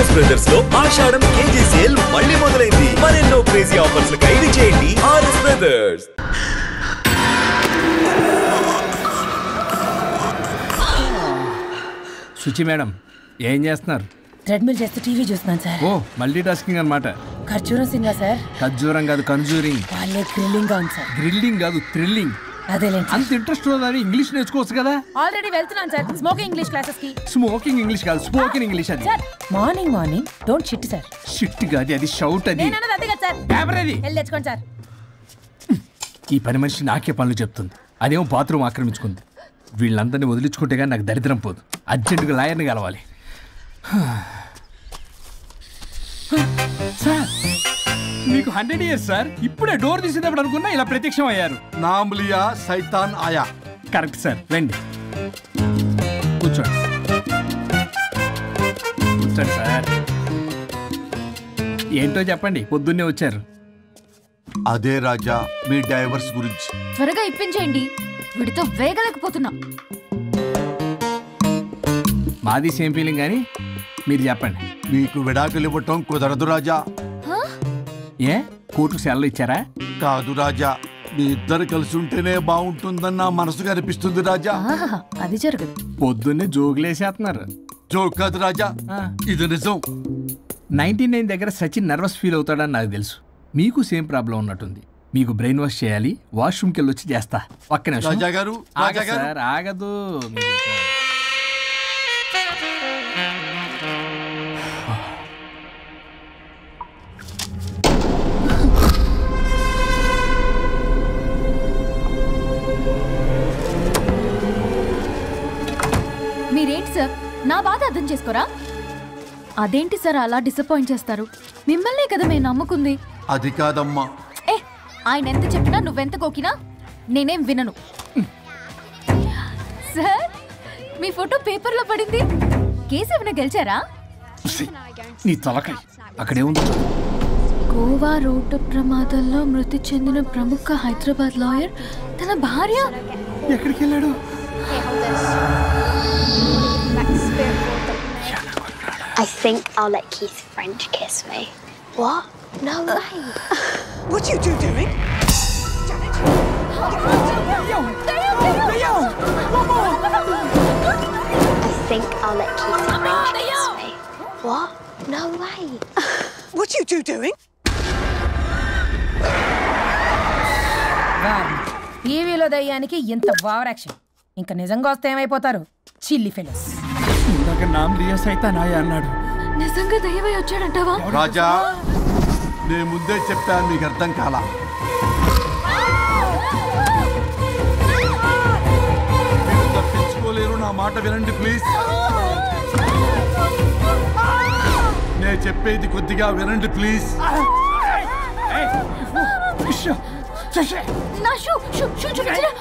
RS brothers లో ఆషాఢం KG sale మళ్ళీ మొదలైంది. మరెన్నో క్రేజీ ఆఫర్స్ ఖైదు చేయండి ఆర్ఎస్ బ్రదర్స్. శుచి మేడం ఏం చేస్తున్నారు? ట్రెడ్మిల్ చేస్తూ టీవీ చూస్తున్నాను సార్. ఓ మల్టీ టాస్కింగ్ అన్నమాట. ఖర్జూరం సింగా సార్. ఖర్జూరం కాదు కన్జూరింగ్. వాళ్ళే థ్రిల్లింగ్ గా ఉంది సార్. గ్రిల్లింగ్ కాదు థ్రిల్లింగ్. అదేలేండి. అంత ఇంట్రెస్ట్ ఉన్నదని ఇంగ్లీష్ నేర్చుకోవచ్చు కదా. ఆల్రెడీ వెళ్తున్నాను సార్ స్మోకింగ్ ఇంగ్లీష్ క్లాసెస్ కి. స్మోకింగ్ ఇంగ్లీష్ కాదు స్పోకెన్ ఇంగ్లీష్. అది sir morning don't shit sir. Shit కాదు అది షౌట్. అది నేను అన్నది అదే కదా సార్. పేపర్ అది వెళ్ళి తెచ్చుకోండి సార్. ఈ పని మనిషి నాకే పనులు చెప్తుంది. అదేమో బాత్రూమ్ ఆక్రమించుకుంది. వీళ్ళందరినీ వదిలించుకుంటే కానీ నాకు దరిద్రం పోదు. అర్జెంటుగా లాయర్ని కలవాలి. సార్ మీకు 100 years సార్. ఇప్పుడే డోర్ తీసేటప్పుడు అనుకున్నా ఇలా ప్రత్యక్షం అయ్యారు. నామ్ లియా సైతాన్ ఆయా. Correct sir. రండి కూర్చోండి. కూర్చోండి సార్. ఏంటో చెప్పండి పొద్దున్నే వచ్చారు. అదే రాజా మీ డైవర్స్ గురించి. త్వరగా ఇప్పించేయండి. వీడితో వేగలేకపోతున్నా. మాది సేమ్ ఫీలింగ్ కానీ మీరు చెప్పండి. మీకు విడాకులు ఇవ్వటం కుదరదు రాజా. ఏ కోర్టుకు సెలవు ఇచ్చారా? కాదు రాజా, మీ ఇద్దరు కలిసి ఉంటేనే బాగుంటుందన్న మనసుకు అనిపిస్తుంది రాజా. అది జరగదు. పొద్దున్నే జోగులేసేస్తున్నారు. జోక్ కాదు రాజా, ఇది నిజం. 99 దగ్గర సచిన్ నర్వస్ ఫీల్ అవుతాడని నాకు తెలుసు. మీకు సేమ్ ప్రాబ్లం ఉన్నట్టుంది. మీకు బ్రెయిన్ వాష్ చేయాలి. వాష్రూమ్కి వెళ్ళి వచ్చి చేస్తా. పక్కన రాజా గారు సార్ ఆగదు. మీరేంటి సార్ నా బాధ అర్థం చేసుకోరా? అదేంటి సార్ అలా డిసప్పాయింట్ చేస్తారు? మిమ్మల్నే కదా మేము నమ్ముకుంది. అది కాదమ్మా. ఆయన ఎంత చెప్పినా నువ్వెంత కోకినా నేనేం వినను. సార్ మీ ఫోటో పేపర్లో పడింది. కేసు ఏమైనా గెలిచారా? నీ తలకాయ అక్కడే ఉంది. గోవా రోడ్డు ప్రమాదంలో మృతి చెందిన ప్రముఖ హైదరాబాద్ లాయర్ తన భార్య ఎక్కడికి వెళ్ళాడు? I think I'll let Keith French kiss me. What? No way. What are you two doing? I think I'll let Keith French kiss me. What? No way. What are you two doing? టీవీలో దయ్యానికి ఇంత over action. ఇంకా నిజంగా వస్తే ఏమైపోతారు? చిల్లి fellows. ఇందాక నామ్ లియా సైతాన్ ఆయా అన్నాడు. నిజంగా దయ్యమై వచ్చాడంటావా? రాజా నేను ముందే చెప్పాను, మీకు అర్థం కాలా. మీరు తప్పించుకోలేరు. నా మాట వినండి ప్లీజ్. నేను చెప్పేది కొద్దిగా వినండి ప్లీజ్. నా షూ చూపించరా?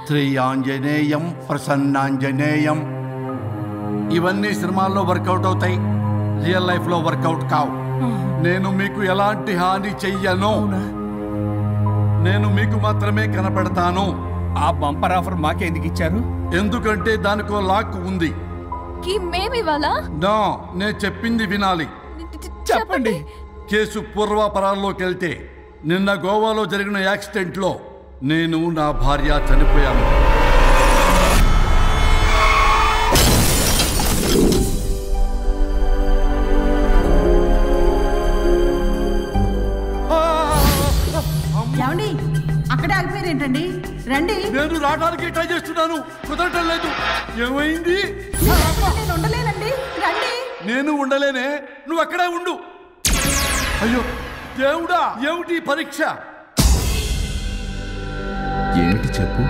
శ్రీ ఆంజనేయం ప్రసన్నాంజనేయం. ఇవన్నీ సినిమాల్లో వర్కౌట్ అవుతాయి, రియల్ లైఫ్ లో వర్కౌట్ కావు. నేను మీకు ఎలాంటి హాని చెయ్యను. నేను మీకు మాత్రమే కనపడతాను. ఆ బంపర్ ఆఫర్ మాకే ఎందుకు ఇచ్చారు? ఎందుకంటే దానికో లాక్ ఉంది. నా నేను చెప్పింది వినాలి. చెప్పండి. కేసు పూర్వాపరాల్లోకి వెళ్తే నిన్న గోవాలో జరిగిన యాక్సిడెంట్ లో నేను నా భార్య చనిపోయాను. అక్కడే ఆగిపోయారు ఏంటండి? రండి. నేను రావడానికి ట్రై చేస్తున్నాను, కుదరటం లేదు. ఏమైంది? నేను ఉండలేనండి. రండి. నేను ఉండలేనే, నువ్వు అక్కడే ఉండు. అయ్యో దేవుడా, ఏమిటి పరీక్ష? ఏమిటి చెప్పు.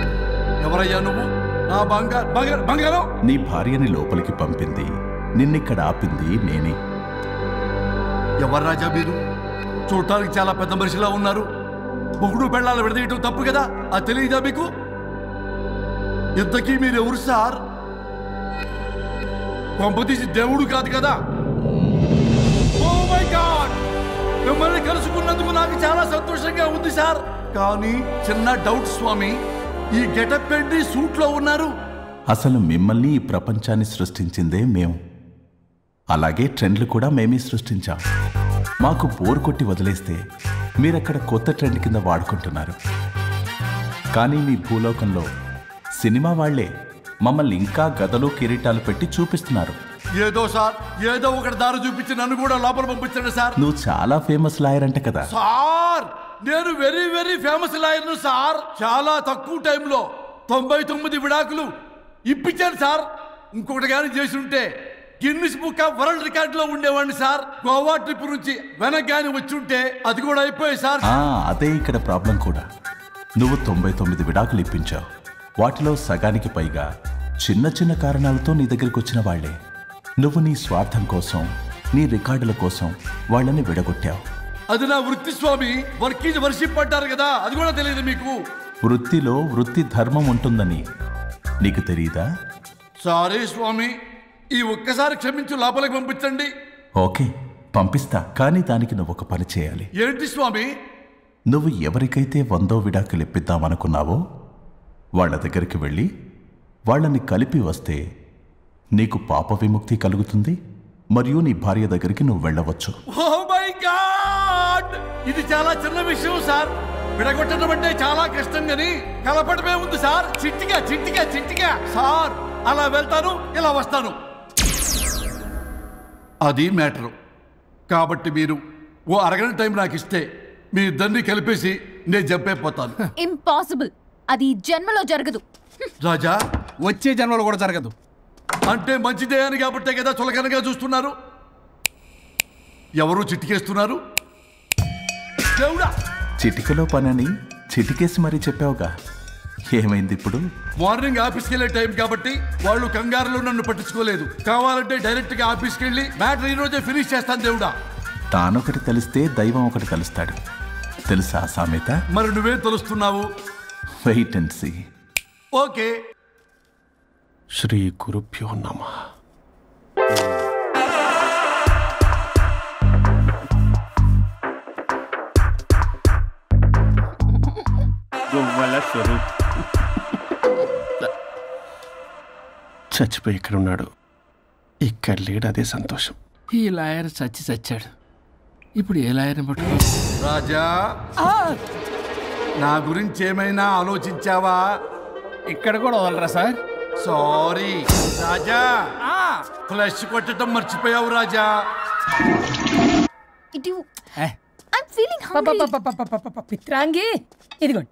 ఎవరయ్యా నువ్వు? నా బంగారం. నీ భార్యని లోపలికి పంపింది, నిన్నిక్కడ ఆపింది నేనే. ఎవరు రాజా మీరు? చూడటానికి చాలా పెద్ద మనిషిలా ఉన్నారు. మొగుడు పెళ్ళాలు విడదీయటం తప్పు కదా, అది తెలియదా మీకు? ఇంతకీ మీరెవరు సార్? కొంపతీసి దేవుడు కాదు కదా? ఓ మై గాడ్, మిమ్మల్ని కలుసుకున్నందుకు నాకు చాలా సంతోషంగా ఉంది సార్. కానీ చిన్న డౌట్ స్వామి, ఈ గెటప్ ఏంటి సూట్ లో ఉన్నారు? అసలు మిమ్మల్ని ఈ ప్రపంచాన్ని సృష్టించిందే మేము. అలాగే ట్రెండ్లు కూడా మేమే సృష్టించాం. మాకు బోర్ కొట్టి వదిలేస్తే మీరక్కడ కొత్త ట్రెండ్ కింద వాడుకుంటున్నారు. కానీ మీ భూలోకంలో సినిమా వాళ్లే మమ్మల్ని ఇంకా గదలు కిరీటాలు పెట్టి చూపిస్తున్నారు. ఏదో సార్, ఏదో ఒకటి దారి చూపించి నన్ను కూడా లోపల పంపించండి సార్. నువ్వు చాలా ఫేమస్ లాయర్ అంట కదా? సార్, నేను వెరీ వెరీ ఫేమస్ లాయర్ను సార్. చాలా తక్కువ టైంలో 99 విడాకులు ఇప్పించాను సార్. ఇంకొకటి కానీ చేసి ఉంటే Guinness book of world record లో ఉండేవాడిని సార్. గోవా ట్రిప్ నుంచి వెనక్ గాని వచ్చి ఉంటే అది కూడా అయిపోయాయి సార్. అదే ఇక్కడ ప్రాబ్లం కూడా. నువ్వు 99 విడాకులు ఇప్పించావు. వాటిలో సగానికి పైగా చిన్న చిన్న కారణాలతో నీ దగ్గరికి వచ్చిన వాళ్లే. నువ్వు నీ స్వార్థం కోసం, నీ రికార్డుల కోసం వాళ్ళని విడగొట్టావు. అది నా వృత్తి స్వామి. వర్క్ ఈజ్ వర్షిప్ అంటారు కదా, అది కూడా తెలియదు మీకు? వృత్తిలో వృత్తి ధర్మం ఉంటుందని నీకు తెలియదా? సారీ స్వామి, ఈ ఒక్కసారి క్షమించు, లోపలికి పంపించండి. ఓకే, పంపిస్తా. కానీ దానికి నువ్వు ఒక పని చేయాలి. ఏంటి స్వామి? నువ్వు ఎవరికైతే 100వ విడాకులు ఇప్పిద్దామనుకున్నావో వాళ్ళ దగ్గరికి వెళ్ళి వాళ్ళని కలిపి వస్తే నీకు పాప విముక్తి కలుగుతుంది. మరియు నీ భార్య దగ్గరికి నువ్వు వెళ్ళవచ్చు. ఓ మై గాడ్, ఇది చాలా చిన్న విషయం సార్. విడగొట్టడం అంటే చాలా కష్టం గని కలపడమే ఉంది సార్. చిట్టిగా చిట్టిగా చిట్టిగా సార్. అలా వెళ్తాను, ఇలా వస్తాను. అది మ్యాటరు. కాబట్టి మీరు ఓ అరగంట టైం నాకు ఇస్తే మీ ఇద్దరిని కలిపేసి నేను చంపైపోతాను. ఇంపాసిబుల్. అది జన్మలో జరగదు. రాజా, వచ్చే జన్మలో కూడా జరగదు. అంటే మంచిదే అని కాబట్టే కదా చులకనగా చూస్తున్నారు. ఎవరు చిట్టికేస్తున్నారు? దేవుడా, చిటికలో పనని చిటికేసి మరీ చెప్పావుగా. ఏమైంది ఇప్పుడు? మార్నింగ్ ఆఫీస్కి వెళ్ళే టైం కాబట్టి వాళ్ళు కంగారులో నన్ను పట్టించుకోలేదు. కావాలంటే డైరెక్ట్ గా ఆఫీస్కి వెళ్ళి మ్యాటర్ ఈ రోజే ఫినిష్ చేస్తాను. దేవుడా, తానొకటి తెలిస్తే దైవం ఒకటి కలుస్తాడు. తెలుసా సామెత? మరి నువ్వేం తెలుస్తున్నావు? Wait and see. ఓకే. శ్రీ గురుభ్యో నమః. గొవ్వల స్వరూప్ చచ్చిపోయి ఇక్కడ ఉన్నాడు. ఇక్కడ లేడు, అదే సంతోషం. ఈ లాయర్ చచ్చాడు. ఇప్పుడు ఏ లాయర్ని పట్టుకో? రాజా, నా గురించి ఏమైనా ఆలోచించావా? ఇక్కడ కూడా వదలరా సార్? సారీ రాజా, ఫ్లష్ కొట్టడం మర్చిపోయావు రాజా. పిత్రాంగి, ఇదిగోండి.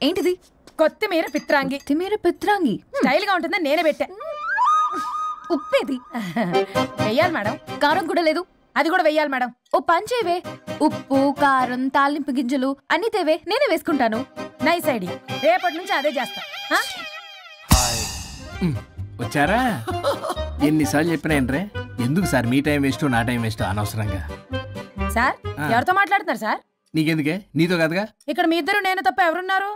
ఏంటిది? కొత్తిమీర పిత్రాంగి. కొత్తిమీర పిత్రాంగి స్టైల్ గా ఉంటుందని నేనే పెట్టా. ఉప్పేది వెయ్యాలి మేడం. కారం కూడా లేదు. అది కూడా వెయ్యాలి మేడం. ఓ పంచేవే. ఉప్పు, కారం, తాలింపు గింజలు అన్ని తేవే, నేనే వేసుకుంటాను. Nice idea. రేపటి నుంచి అదే చేస్తా. వచ్చారా? ఎన్నిసార్లు చెప్పినా ఏంట్రే? ఎందుకు సార్ మీ టైం వేస్ట్, నా టైం వేస్ట్ అనవసరంగా? సార్, ఎవరితో మాట్లాడుతున్నారు సార్? నీకెందుకే? నీతో కదగా. ఇక్కడ మీ ఇద్దరు నేను తప్ప ఎవరున్నారు?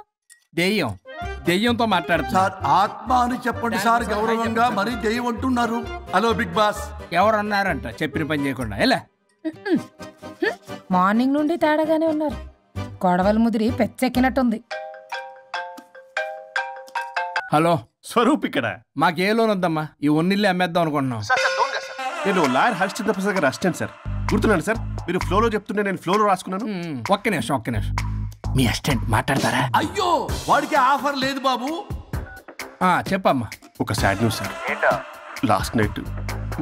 దెయ్యంతో మాట్లాడుతున్నా సార్. ఆత్మ అని చెప్పండి సార్, గౌరవంగా. మరీ దెయ్యం అంటున్నారు. Hello big boss. ఎవరు అన్నారంట చెప్పిన పని చేయకుండా? ఎలా మార్నింగ్ నుండి తేడాగానే ఉన్నారు. గొడవల ముదిరి పెచ్చెక్కినట్టుంది. హలో స్వరూప్ ఇక్కడ. మాకే లోన్ వద్దమ్మా. ఈ ఒన్నిల్లు అమ్మేద్దాం అనుకుంటున్నాం. నేను లాయర్ హరిశ్చంద్ర ప్రసాద్ గారు అసిస్టెంట్ సార్. గుర్తున్నాను సార్, మీరు ఫ్లోలో చెప్తుంటే నేను ఫ్లోలో రాసుకున్నాను. ఒక్క నిమిషం. మీ అసిస్టెంట్ మాట్లాడతారా? అయ్యో, వాడికి ఆఫర్ లేదు బాబు. చెప్పమ్మా. ఒక sad news sir. Last night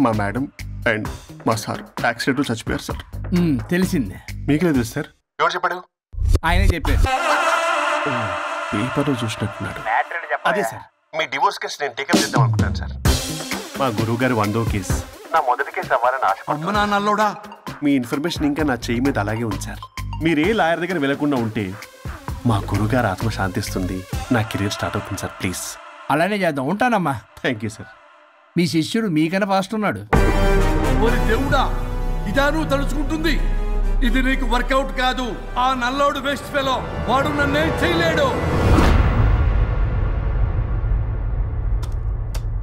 మా మేడం అండ్ మా సార్ యాక్సిడెంట్ చచ్చిపోయారు సార్. తెలిసిందే. మీకు లేదు సార్? ఎవరు చెప్పాడు? ఆయనే చెప్పారు. పేపర్లో చూసినట్టున్నాడు. అదే సార్, మీ డివోర్స్ కేసు నేను టేకప్ చేద్దాం అనుకుంటాను సార్. మా గురువు గారు 100వ కేసు నా మొదటి కేసు అవ్వాలని ఆశ. అమ్మ నాన్నల్లోడా, మీ ఇన్ఫర్మేషన్ ఇంకా నా చెయ్యి మీద అలాగే ఉంది సార్. మీరే లాయర్ దగ్గర వెళ్లకుండా ఉంటే మా గురువుగారు ఆత్మ శాంతిస్తుంది, నా కెరీర్ స్టార్ట్ అవుతుంది సార్. ప్లీజ్ అలానే చేద్దాం. ఉంటానమ్మా. Thank you sir. మీ శిష్యుడు మీకన్నా ఫాస్ట్ ఉన్నాడు. ఓరి దేవుడా, ఇదా నువ్వు తలుచుకుంటుంది? ఇది నీకు వర్కౌట్ కాదు. ఆ నల్లోడు వేస్ట్ ఫెలో, వాడు నన్నేం చేయలేడు.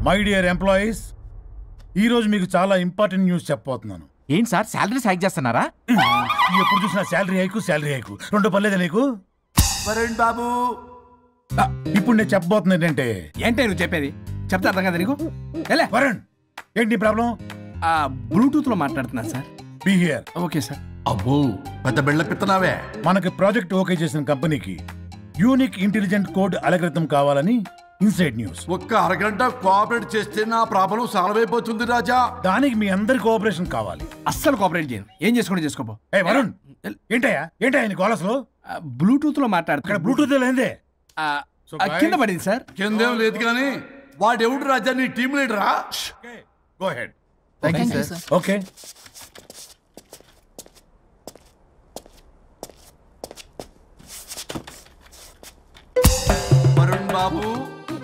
మై డియర్ ఎంప్లాయీస్, ఈరోజు మీకు చాలా ఇంపార్టెంట్ న్యూస్ చెప్పబోతున్నాను. ఏంటి సార్ శాలరీస్ హైక్ చేస్తున్నారా? ఎప్పుడు చూసినా శాలరీ హైకు రెండు పర్లేదా నీకు? వరుణ్ బాబు ఇప్పుడు నేను చెప్పబోతున్నా ఏంటంటే ఏంటే నువ్వు చెప్పేది? చెప్తా అర్థం కదా నీకు? వరుణ్ ఏంటి ప్రాబ్లం? బ్లూటూత్ లో మాట్లాడుతున్నా sir. Be here. Okay sir. అబ్బో పెద్ద బిళ్ళ పిత్తనావే. మనకి ప్రాజెక్ట్ ఓకే చేసిన కంపెనీకి యూనిక్ ఇంటెలిజెంట్ కోడ్ అలకృతం కావాలని ఇన్సైడ్ న్యూస్. ఒక్క అరగంట కోఆపరేట్ చేస్తే నా ప్రాబ్లం సాల్వ్ అయిపోతుంది రాజా. దానికి మీ అందరి కోఆపరేషన్ కావాలి. అస్సలు కోఆపరేట్ చేయను. ఏం చేసుకోండి చేసుకోపో. ఏ వరుణ్ ఏంటయ్యా నీ గోలస్లో? బ్లూటూత్ లో మాట్లాడుతున్నా. ఇక్కడ బ్లూటూత్ లేదే. కింద పడింది సార్. కిందేం లేదు కానీ వాడెవడు రాజా నీ టీం లీడరా? Go head. Thank you sir. Okay. Varun బాబు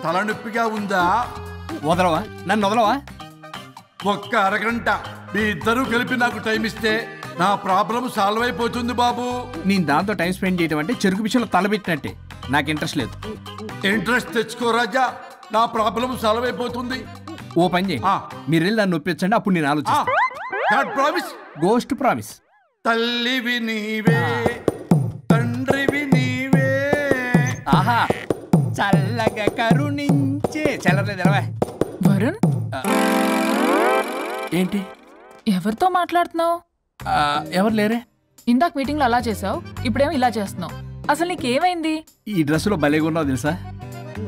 తలనొప్పిగా ఉందా? వదలవా? నన్ను వదలవా? ఒక్క అరగంట మీ ఇద్దరూ కలిపి నాకు టైం ఇస్తే నా ప్రాబ్లం సాల్వ్ అయిపోతుంది బాబు. నేను దాంతో టైం స్పెండ్ చేయడం అంటే చెరుకు విషయంలో తలబెట్టినట్టే. నాకు ఇంట్రెస్ట్ లేదు. ఇంట్రెస్ట్ తెచ్చుకో రాజా, నా ప్రాబ్లం సాల్వ్ అయిపోతుంది. ఓ పని చేయి, మీరు వెళ్ళి నన్ను ఒప్పించండి, అప్పుడు నేను ఆలోచిస్తాను. ప్రామిస్. Ghost promise. తల్లివి నీవే తండ్రివి నీవే. ఆహా చల్లగా కరుణించే చల్లలేదు ఎలా? వరుణ్ ఏంటి? ఎవరితో మాట్లాడుతున్నావు? ఎవరు లేరే. ఇందాక మీటింగ్ లో అలా చేసావు, ఇప్పుడేమో ఇలా చేస్తున్నావు. అసలు నీకేమైంది? ఈ డ్రెస్ లో భలేగా ఉన్నావు తెలుసా?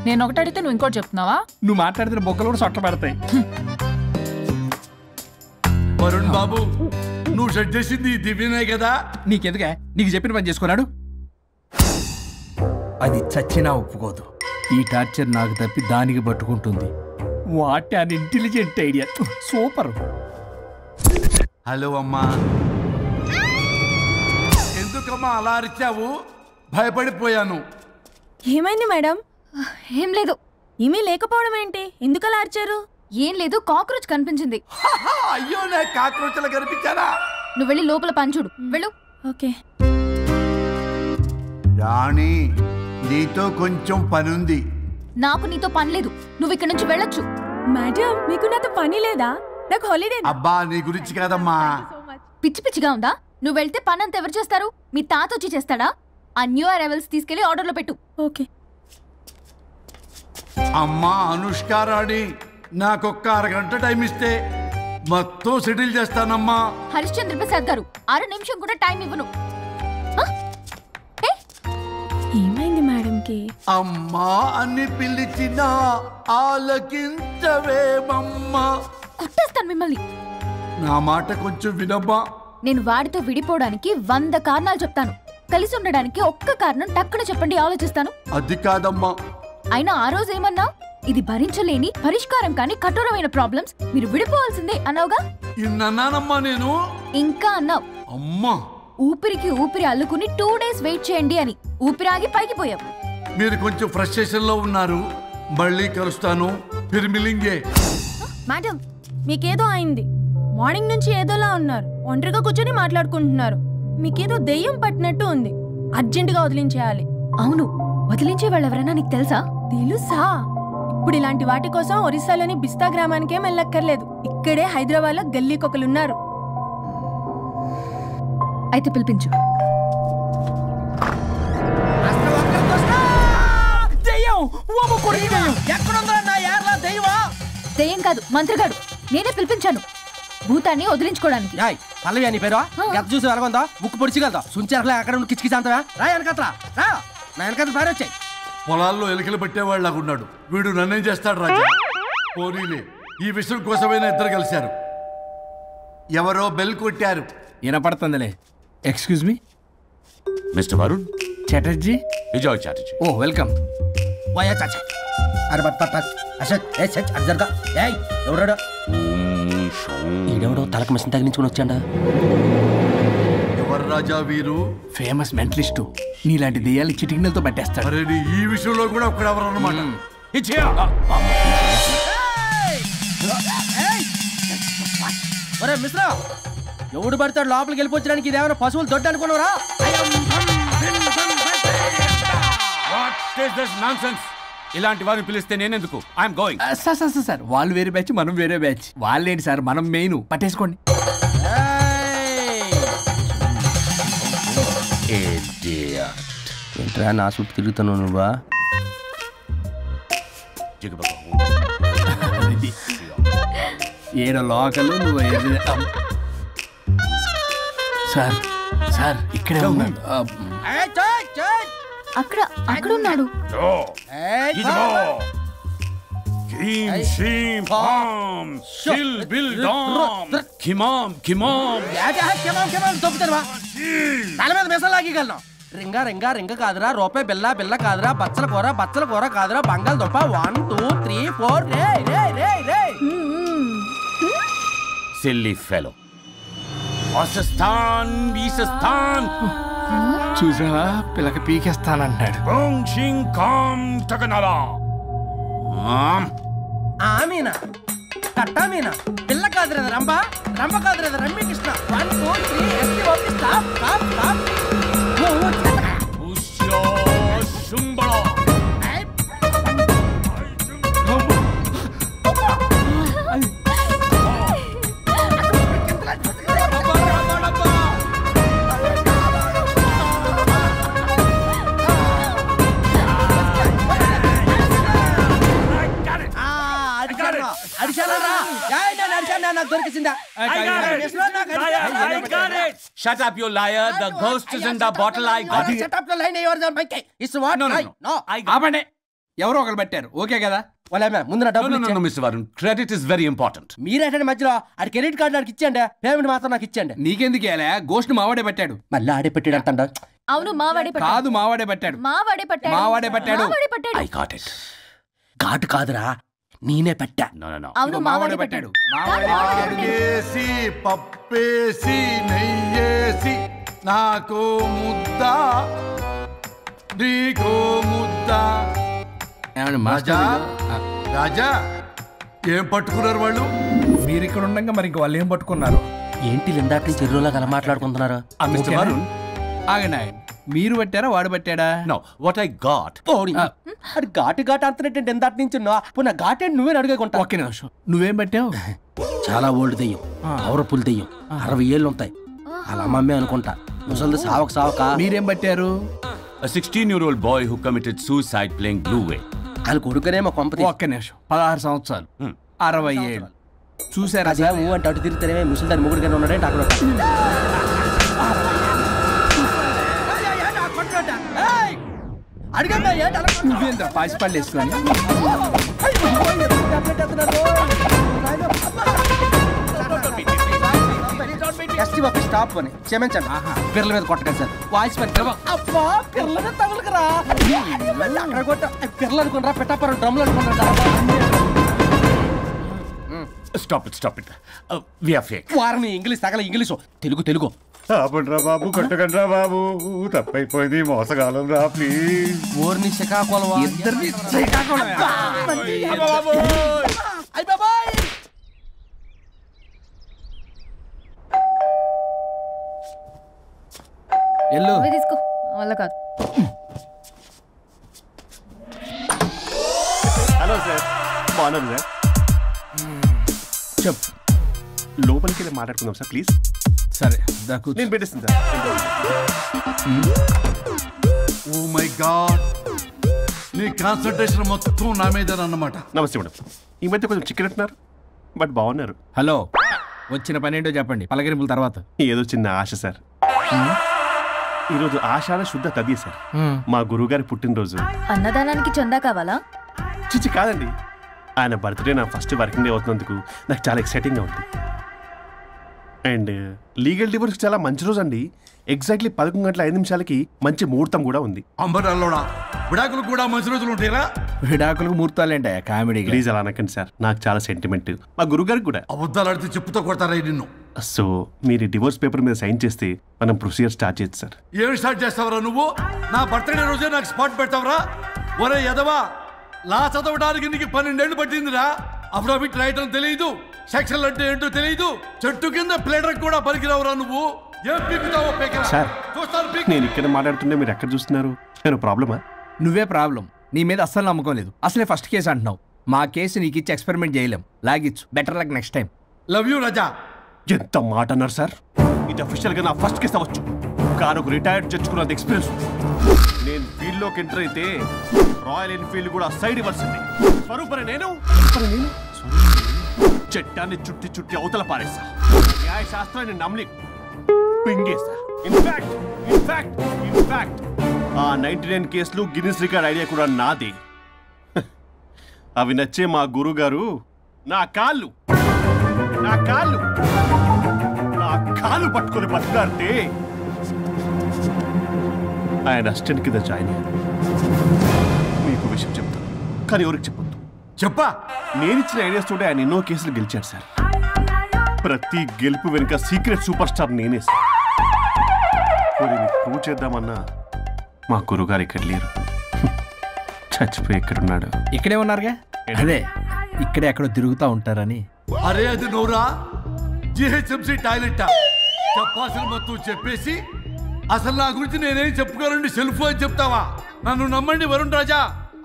నేను ఒకటి అడిగితే నువ్వు ఇంకోటి చెప్తున్నావా? నువ్వు మాట్లాడితే బొక్కలు కూడా సొట్ట పడతాయి. వరుణ్ బాబు నువ్వు సెట్ చేసింది దివ్యనే కదా? నీకెందుకే? నీకు చెప్పిన పని చేసుకున్నాడు. అది చచ్చినా ఒప్పుకోదు. ఈ టార్చర్ నాకు తప్పి దానికి పట్టుకుంటుంది. What an intelligent idea. Super. Hello అమ్మా. ఎందుకమ్మా అలా అరిచావు? భయపడిపోయాను. ఏమైంది మేడం? ఏం లేదు. ఏమీ లేకపోవడం ఏంటి? ఎందుకలా అరిచారు? ఏం లేదు, కాక్రోచ్ కనిపించింది. అయ్యో నాకు కాక్రోచ్లు కనిపించారా? నువ్వు వెళ్ళి లోపల పని చూడు. వెళ్ళు. ఓకే. రాణి నీతో కొంచెం పనుంది. నాకు నీతో పని లేదు. నువ్వు ఇక్కడ నుంచి వెళ్ళొచ్చు. మేడం మీకు నాతో పని లేదా? నాకు హాలిడే. అబ్బా నీ గురించి కాదమ్మా. పిచ్చి పిచ్చిగా ఉందా? నువ్వు వెళ్తే పని అంతా ఎవరు చేస్తారు? మీ తాత వచ్చి చేస్తాడా? ఆ న్యూ అరైవల్స్ తీసుకెళ్లి ఆర్డర్లో పెట్టు. ఓకే. అమ్మా అనుష్క రాణి నాకొక్క అరగంట టైం ఇస్తే మొత్తం సెటిల్ చేస్తానమ్మా. హరిశ్చంద్ర ప్రసాద్ గారు 6 నిమిషం కూడా టైం ఇవ్వను. ఏమైంది మేడంకి? అమ్మా అని పిలిచినా ఆలకించవేమమ్మా. కొట్టేస్తాను మిమ్మల్ని. నా మాట కొంచెం వినమ్మా. నేను వాడితో విడిపోవడానికి 100 కారణాలు చెప్తాను. కలిసి ఉండడానికి ఒక్క కారణం టక్కున చెప్పండి, ఆలోచిస్తాను. అది కాదమ్మా. అయినా ఆ రోజు ఏమన్నా? ఇది భరించలేని పరిష్కారం కాని కఠోరమైన ప్రాబ్లమ్స్, మీరు విడిపోవాల్సిందే అన్నావుగా? ఇన్నానమ్మా నేను. ఇంకా అన్నావు. అమ్మా ఊపిరికి ఊపిరి అల్లుకుని 2 days వెయిట్ చేయండి అని. ఊపిరాగి పైకి పోయావు. మీరు కొంచెం ఫ్రస్ట్రేషన్ లో ఉన్నారు. మళ్ళీ కలుస్తాను. ఫిర్మిలింగే. మేడం మీకేదో అయింది. మార్నింగ్ నుంచి ఏదోలా ఉన్నారు. ఒంటరిగా కూర్చొని మాట్లాడుకుంటున్నారు. మీకేదో దెయ్యం పట్టినట్టు ఉంది. అర్జెంటుగా వదిలించేయాలి. అవును, వదిలించే వాళ్ళు ఎవరైనా నీకు తెలుసా? తెలుసా? ఇప్పుడు ఇలాంటి వాటి కోసం ఒరిస్సాలోని బిస్తా గ్రామానికేం వెళ్ళక్కర్లేదు. ఇక్కడే హైదరాబాద్ లో గల్లీకొకలున్నారు. అయితే పిలిపించు. దెయ్యం కాదు, మంత్రగాడు. నేనే పిలిపించాను భూతాన్ని వదిలించుకోవడానికి. పల్లవి అని పేరు గత చూసి వెలగొందా ముక్కు పొడిచిగలదా సుంచరలే అక్కడ కిచకిచ అంతవా రా వెనకట్రా రా నా వెనకట్ల పారి వచ్చాయి. పొలాల్లో ఎలుకలు పట్టేవాళ్ళగా ఉన్నాడు వీడు. నన్నేం చేస్తాడు రాజా? పోనీలే, ఈ విషయం కోసమైనా ఇద్దరు కలిశారు. ఎవరో బెల్ కొట్టారు. వినపడుతుందిలే. Excuse me mister Varun Chatterjee. Vijay Chatterjee. ఓ వెల్కమ్. వయా చాచా అరే బట్ అసత్ ఏ సచ్ అర్జర్గా ఏయ్ ఎవరాడు? ఈడెవడో తలకు మిషన్ తగిలించుకుని వచ్చాడా? ఎవరు రాజా వీరు? Famous mentalist. నీలాంటి దెయ్యాలు చిటికినలతో పట్టేస్తాడు. అరే ఈ విషయంలో కూడా ఒకడెవరు అన్నమాట. ఒరే మిశ్రా, ఎవడు పడతాడు లోపలికి వెళ్ళిపోవడానికి? ఇదేమైనా పశువులు దొడ్డు అనుకున్నారా? ఇలాంటి వారిని పిలిస్తే నేనెందుకు? I'm going. సార్ వాళ్ళు వేరే బ్యాచ్, మనం వేరే బ్యాచ్. వాళ్ళేంటి సార్, మనం మెయిన్. పట్టేసుకోండి. ఏంట్రా నా చుట్టూ తిరుగుతున్నావు నువ్వా? ఏడో లోకలు నువ్వు సార్ సార్ ఇక్కడే ఉన్నాడు. అక్కడ అక్కడ ఉన్నాడు. తల మీద మెసలు లాగగలను. రింగా రింగా రింగ కాదురా, రూపాయి బిల్ల బిల్ల కాదురా, బచ్చల కూర కాదురా, బంగాళదుంప 1 2 3 4 రే రే రే రే. Silly fellow. వాసస్థాన్ వీసస్థాన్. చూసావా పిల్లకి పీకేస్తానంటాడు. మీనా కట్టా మీనా పిల్ల కాదురా రంభ, రంభ కాదురా Ramya Krishna. 1 2 3 ST OP stop stop stop. Shut up, you liar. The ghost is in the bottle. I got it. Shut up, the line. You are the mic. It's what? No. ఆపండి. ఎవరో ఒకరు పెట్టారు. Okay కదా? ముందు నా డబ్బులు No, Mr. Varun. Credit is very important. మీరేంటంటే మధ్యలో ఆడి క్రెడిట్ కార్డు నాకు ఇచ్చేయండి, పేమెంట్ మాత్రం నాకు ఇచ్చేయండి. నీకెందుకు ఇవ్వాలా? గోస్ట్ మావాడే పెట్టాడు. మళ్ళీ ఆడే పెట్టాడు అంటండ. అవును మావాడే పెట్టాడు. కాదు మావాడే పెట్టాడు. మావాడే పెట్టాడు. I got it. ఘాటు కాదురా, నేనే పెట్టా. No. అవును మావాడే పెట్టాడు. చేసి పప్పేసి నెయ్యేసి నాకు ముద్ద నీకో ముద్ద. రాజా ఏం పట్టుకున్నారు వాళ్ళు? మీరు ఇక్కడ ఉండగా మరి ఇంక వాళ్ళు ఏం పట్టుకున్నారు? ఏంటి ఇందాక చెరువులో కల మాట్లాడుకుంటున్నారు? ఆగండి, మీరు పెట్టారా వాడు పెట్టాడా? No, what I got. అది ఘాటు అంతనేంటి ఇందాటి నుంచి నా ఘాటు నువ్వే అడిగేకుంటా. ఒక్క నిమిషం, నువ్వేం పెట్టావు? చాలా ఓల్డ్ దెయ్యం, పవర్ఫుల్ దెయ్యం, 60 ఏళ్ళు ఉంటాయి. అలా అమ్మమ్మే అనుకుంటా. ముసలిది సావక మీరేం పెట్టారు? A 16-year-old boy who committed suicide playing Blue Way. వాళ్ళ కొడుకునేమో కొంపతి. ఒక్క నిమిషం, 16 సంవత్సరాలు, 60 ఏళ్ళు చూసారా? అంటే అటు తిరుగుతానే ముసలి దాని ముగ్గురు ఉన్నాడంటే అక్కడ నువ్వేంద్ర పాసిపళ్ళు వేసుకొని స్టాప్ అని క్షమించండి. పిల్లల మీద కొట్టకండి సార్. వాయిస్ పిల్లల మీద తగులుకురా, అక్కడ కొట్ట పిల్లలు అనుకున్నారా, పెట్టాపరం డ్రమ్లు అనుకున్నారా? Stop it. We are fake. వారిని ఇంగ్లీష్ తగల ఇంగ్లీషు తెలుగు. ఆపండ్రా బాబు, కొట్టకండ్రా బాబు, తప్పైపోయింది, మోసగాలం రా ప్లీజ్. ఊరిని శ్రీకాకుళం ఇద్దరిని శ్రీకాకుళం. ఎల్లు తీసుకో, వల్ల కాదు. హలో సార్, బాగున్నాను సార్. చెప్పు. లోపలికి వెళ్ళి మాట్లాడుకుందాం సార్ ప్లీజ్. సరే నేను పెట్టేస్తాను సార్. ఓ మై గాడ్, నీ కాన్సంట్రేషన్ మొత్తం నా మీద అన్నమాట. నమస్తే మేడం. ఈ మధ్య కొంచెం చికెన్ అంటున్నారు, బట్ బాగున్నారు. హలో, వచ్చిన పని ఏంటో చెప్పండి, పలకరింపుల తర్వాత. ఏదో చిన్న ఆశ సార్. ఈరోజు ఆషాఢ శుద్ధ తదియ సార్, మా గురువుగారి పుట్టినరోజు. అన్నదానానికి చందా కావాలా? చిచ్చి కాదండి, ఆయన బర్త్డే నా ఫస్ట్ వర్కింగ్ డే అవుతున్నందుకు నాకు చాలా ఎక్సైటింగ్గా ఉంది. అండ్ లీగల్ డివోర్స్ చాలా మంచి రోజు అండి. ఎగ్జాక్ట్లీ 11:05 మంచి ముహూర్తం కూడా ఉంది. అంబరాల్లోడా విడాకులు కూడా మంచి రోజులు ఉంటాయిరా? విడాకులకు ముహూర్తాలేంటా కామెడీ? ప్లీజ్ అలా అనకండి సార్, నాకు చాలా సెంటిమెంట్, మా గురుగారికి కూడా. అబద్ధాలు ఆడితే చెప్పుతో కొడతారా నిన్ను? సో మీరు డివోర్స్ పేపర్ మీద సైన్ చేస్తే మనం ప్రొసీజర్ స్టార్ట్ చేయొచ్చు సార్. ఏం స్టార్ట్ చేస్తావరా నువ్వు? నా బర్త్డే రోజే నాకు స్పాట్ పెడతావరా? ఒరే ఎదవా, లా చదవడానికి నీకు 12 ఏళ్ళు పట్టిందిరా. అఫిడవిట్ రాయటం తెలియదు, సెక్షన్లు అంటే ఏంటో తెలియదు, చెట్టు కింద ప్లేడర్ కూడా పలికిరావురా నువ్వు. ఏం పీకుతావో సార్, నేను ఇక్కడ మాట్లాడుతుంటే మీరు ఎక్కడ చూస్తున్నారు? నేను ప్రాబ్లమా? నువ్వే ప్రాబ్లం. నీ మీద అస్సలు నమ్మకం లేదు. అసలే ఫస్ట్ కేసు అంటున్నావు. మా కేసు నీకు ఇచ్చి ఎక్స్పెరిమెంట్ చేయలేం. లాగిచ్చు, better luck next time. Love you Raja. ఎంత మాట అన్నారు సార్? ఇది అఫీషియల్గా నా ఫస్ట్ కేసు అవ్వచ్చు. కానీ ఒక రిటైర్డ్ జడ్జ్కున్నంత ఎక్స్పీరియన్స్. నేను ఫీల్డ్లోకి ఎంటర్ అయితే రాయల్ ఎన్ఫీల్డ్ కూడా సైడ్ ఇవ్వాల్సింది. స్వరూపరే నేను చట్టాన్ని చుట్టి చుట్టి అవతల పారేస్తా. న్యాయ శాస్త్రాన్ని నమ్మి పింగేస్తా. ఇన్ఫాక్ట్ ఆ 99 కేసులు గిన్నిస్ రికార్డ్ ఐడియా కూడా నాదే. అవి నచ్చే మా గురుగారు నా కాళ్ళు పట్టుకొని బతులాడితే ఆయన అసిస్టెంట్ కింద జాయిన్ అయ్యాను. మీకు విషయం చెప్తాను, కానీ ఎవరికి చెప్పొద్దు. చెప్పా. నేను ఇచ్చిన ఐడియాస్ తోటి ఆయన ఎన్నో కేసులు గెలిచాడు సార్. ప్రతి గెలుపు వెనుక సీక్రెట్ సూపర్ స్టార్ నేనే సార్. ప్రూవ్ చేద్దామన్నా మా గురుగారు ఇక్కడ లేరు. చచ్చిపోయి ఎక్కడున్నాడు? ఇక్కడే ఉన్నారుగా. అదే ఇక్కడే ఎక్కడో తిరుగుతూ ఉంటారని. అరే అది నోరా జిహెచ్ఎంసీ టాయిలెట్ చెప్పాల్సిన మొత్తం చెప్పేసి అసలు నా గురించి నేనేం చెప్పుకోనండి సెల్ఫ్ అని చెప్తావా? నన్ను నమ్మండి వరుణ్ రాజా,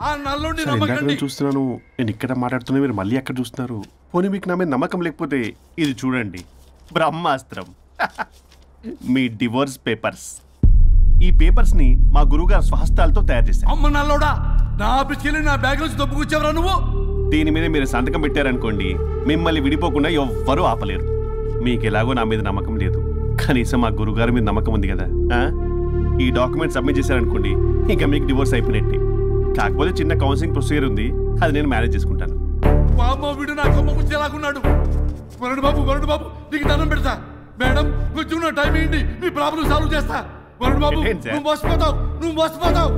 ఆ నల్లుండి నమ్మకండి. చూస్తున్నాను నేను ఇక్కడ మాట్లాడుతున్నా, మీరు మళ్ళీ అక్కడ చూస్తున్నారు. పోనీ మీకు నా మీద నమ్మకం లేకపోతే ఇది చూడండి, బ్రహ్మాస్త్రం. మీ డివోర్స్ పేపర్స్. ఈ పేపర్స్ ని మా గురువుగారు స్వహస్తాలతో తయారు చేశారు. అమ్మ నల్లోడా, నా ఆఫీస్కి వెళ్ళి నా బ్యాగ్ నుంచి దొబ్బుకొచ్చావరా నువ్వు? దీని మీద మీరు సంతకం పెట్టారనుకోండి, మిమ్మల్ని విడిపోకుండా ఎవ్వరూ ఆపలేరు. మీకు ఎలాగో నా మీద నమ్మకం లేదు, కనీసం మా గురుగారి మీద నమ్మకం ఉంది కదా. ఈ డాక్యుమెంట్ సబ్మిట్ చేశారనుకోండి, ఇంకా మీకు డివోర్స్ అయిపోయినట్టే. కాకపోతే చిన్న కౌన్సిలింగ్ ప్రొసీజర్ ఉంది, అది నేను మేనేజ్ చేసుకుంటాను. వీడు నా కొమ్మ కూర్చేలాగున్నాడు. వరుణ్ బాబు నీకు దండం పెడతా. మేడం కొంచెం నా టైం ఏంటి, నీ ప్రాబ్లం సాల్వ్ చేస్తా. వరుణ్ బాబు నువ్వు మోసపోతావు.